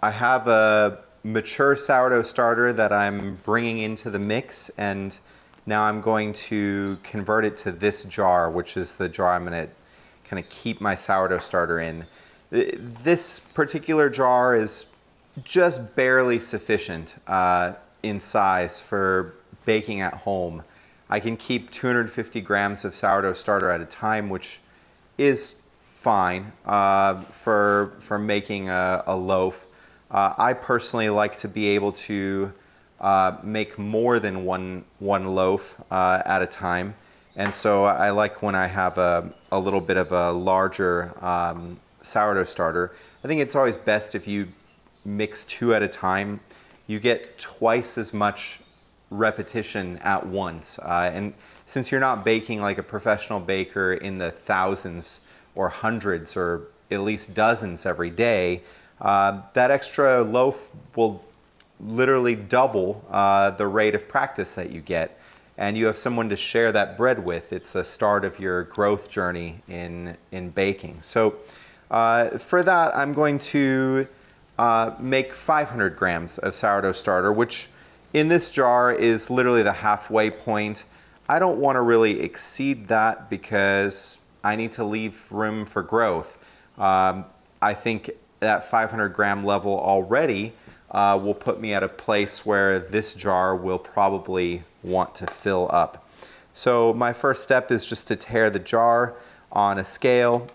I have a mature sourdough starter that I'm bringing into the mix, and now I'm going to convert it to this jar, which is the jar I'm going to kind of keep my sourdough starter in. This particular jar is just barely sufficient in size for baking at home. I can keep 250 grams of sourdough starter at a time, which is fine for making a loaf. I personally like to be able to make more than one loaf at a time, and so I like when I have a little bit of a larger sourdough starter. I think it's always best if you mix 2 at a time. You get twice as much repetition at once, and since you're not baking like a professional baker in the thousands or hundreds or at least dozens every day, that extra loaf will literally double the rate of practice that you get, and you have someone to share that bread with. It's the start of your growth journey in baking. So for that, I'm going to make 500 grams of sourdough starter, which in this jar is literally the halfway point. I don't want to really exceed that because I need to leave room for growth. I think that 500 gram level already will put me at a place where this jar will probably want to fill up. So my first step is just to tear the jar on a scale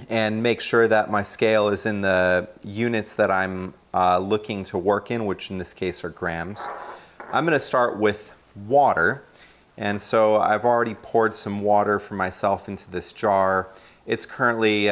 and make sure that my scale is in the units that I'm looking to work in, which in this case are grams. I'm going to start with water, and so I've already poured some water for myself into this jar. It's currently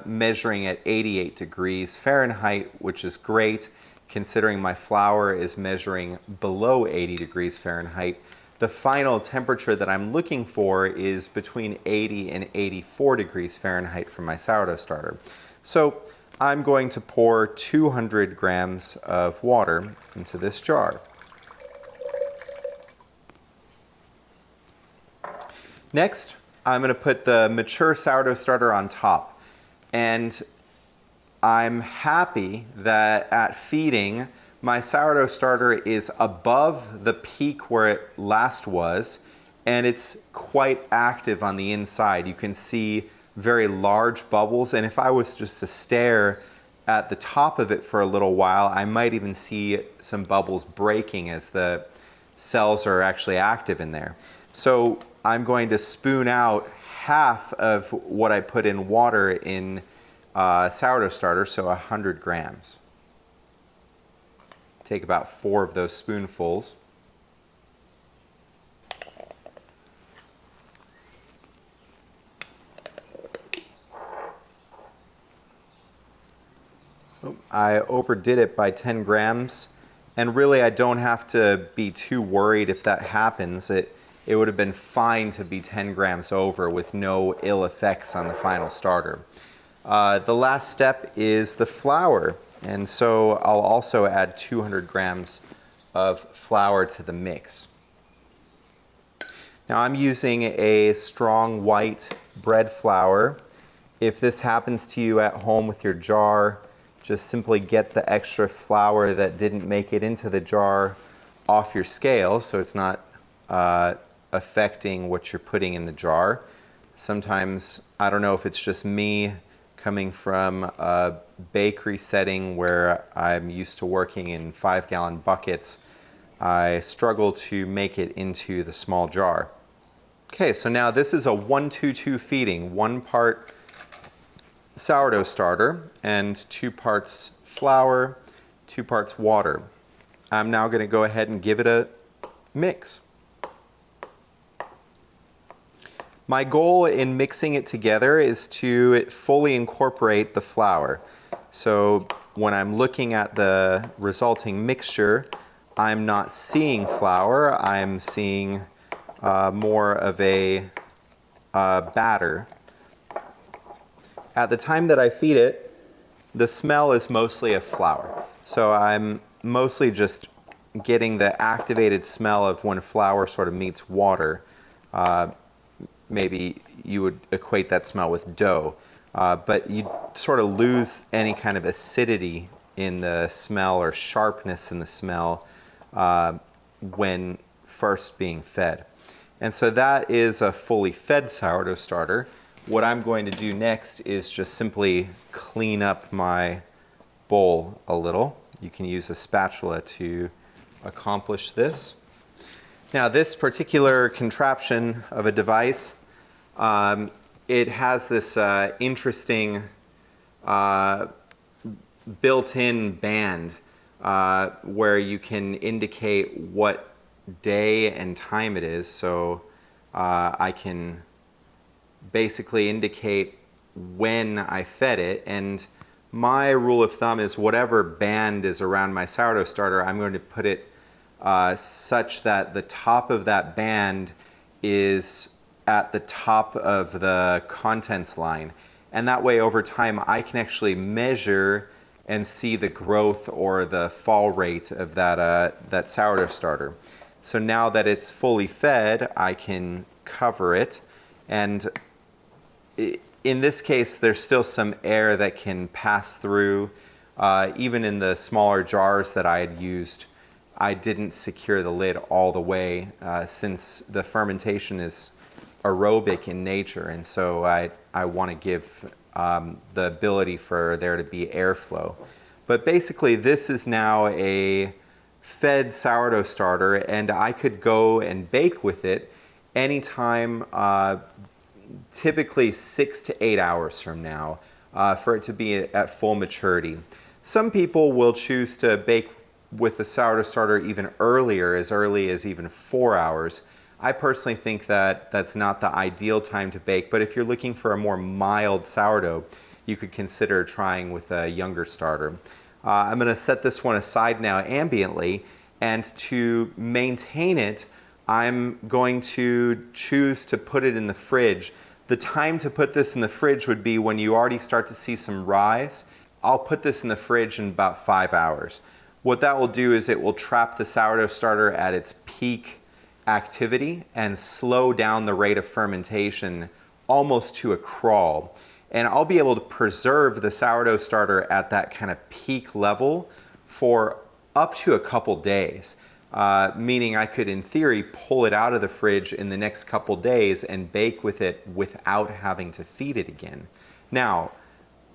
measuring at 88 degrees Fahrenheit, which is great considering my flour is measuring below 80 degrees Fahrenheit. The final temperature that I'm looking for is between 80 and 84 degrees Fahrenheit for my sourdough starter. So I'm going to pour 200 grams of water into this jar. Next, I'm going to put the mature sourdough starter on top. And I'm happy that at feeding, my sourdough starter is above the peak where it last was, and it's quite active on the inside. You can see very large bubbles, and if I was just to stare at the top of it for a little while, I might even see some bubbles breaking as the cells are actually active in there. So I'm going to spoon out half of what I put in water in sourdough starter, so 100 grams. Take about 4 of those spoonfuls. I overdid it by 10 grams, and really I don't have to be too worried if that happens. It would have been fine to be 10 grams over with no ill effects on the final starter. The last step is the flour, and so I'll also add 200 grams of flour to the mix. Now I'm using a strong white bread flour. If this happens to you at home with your jar, just simply get the extra flour that didn't make it into the jar off your scale so it's not affecting what you're putting in the jar. Sometimes, I don't know if it's just me coming from a bakery setting where I'm used to working in 5-gallon buckets, I struggle to make it into the small jar. Okay, so now this is a 1-2-2 feeding. 1 part sourdough starter and 2 parts flour, 2 parts water. I'm now going to go ahead and give it a mix. My goal in mixing it together is to fully incorporate the flour. So when I'm looking at the resulting mixture, I'm not seeing flour, I'm seeing more of a batter. At the time that I feed it, the smell is mostly of flour. So I'm mostly just getting the activated smell of when flour sort of meets water. Maybe you would equate that smell with dough, but you sort of lose any kind of acidity in the smell or sharpness in the smell when first being fed. And so that is a fully fed sourdough starter. What I'm going to do next is just simply clean up my bowl a little. You can use a spatula to accomplish this. Now this particular contraption of a device, it has this interesting built-in band where you can indicate what day and time it is. So I can basically indicate when I fed it, and my rule of thumb is whatever band is around my sourdough starter, I'm going to put it such that the top of that band is at the top of the contents line. And that way over time I can actually measure and see the growth or the fall rate of that sourdough starter. So now that it's fully fed, I can cover it, and in this case there's still some air that can pass through. Even in the smaller jars that I had used, I didn't secure the lid all the way since the fermentation is aerobic in nature, and so I want to give the ability for there to be airflow. But basically this is now a fed sourdough starter, and I could go and bake with it anytime, typically 6 to 8 hours from now, for it to be at full maturity. Some people will choose to bake with the sourdough starter even earlier, as early as even 4 hours. I personally think that that's not the ideal time to bake, but if you're looking for a more mild sourdough, you could consider trying with a younger starter. I'm going to set this one aside now ambiently, and to maintain it, I'm going to choose to put it in the fridge. The time to put this in the fridge would be when you already start to see some rise. I'll put this in the fridge in about 5 hours. What that will do is it will trap the sourdough starter at its peak activity and slow down the rate of fermentation almost to a crawl. And I'll be able to preserve the sourdough starter at that kind of peak level for up to a couple days. Meaning I could, in theory, pull it out of the fridge in the next couple days and bake with it without having to feed it again. Now,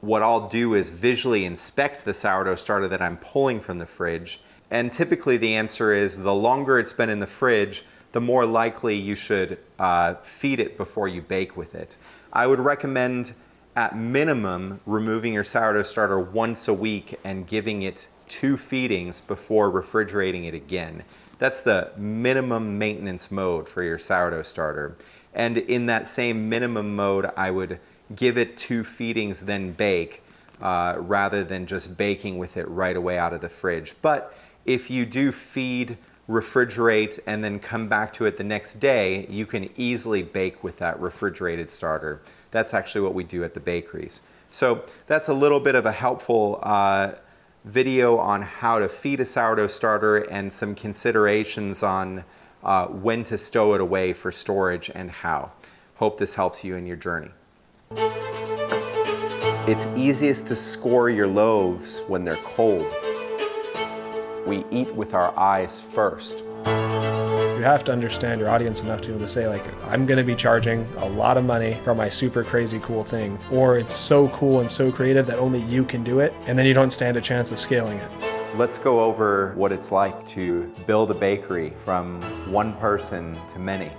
what I'll do is visually inspect the sourdough starter that I'm pulling from the fridge, and typically the answer is the longer it's been in the fridge, the more likely you should feed it before you bake with it. I would recommend, at minimum, removing your sourdough starter once a week and giving it 2 feedings before refrigerating it again. That's the minimum maintenance mode for your sourdough starter. And in that same minimum mode, I would give it 2 feedings, then bake, rather than just baking with it right away out of the fridge. But if you do feed, refrigerate, and then come back to it the next day, you can easily bake with that refrigerated starter. That's actually what we do at the bakeries. So that's a little bit of a helpful video on how to feed a sourdough starter and some considerations on when to stow it away for storage and how. Hope this helps you in your journey. It's easiest to score your loaves when they're cold. We eat with our eyes first. You have to understand your audience enough to be able to say, like, I'm going to be charging a lot of money for my super crazy cool thing, or it's so cool and so creative that only you can do it, and then you don't stand a chance of scaling it. Let's go over what it's like to build a bakery from one person to many.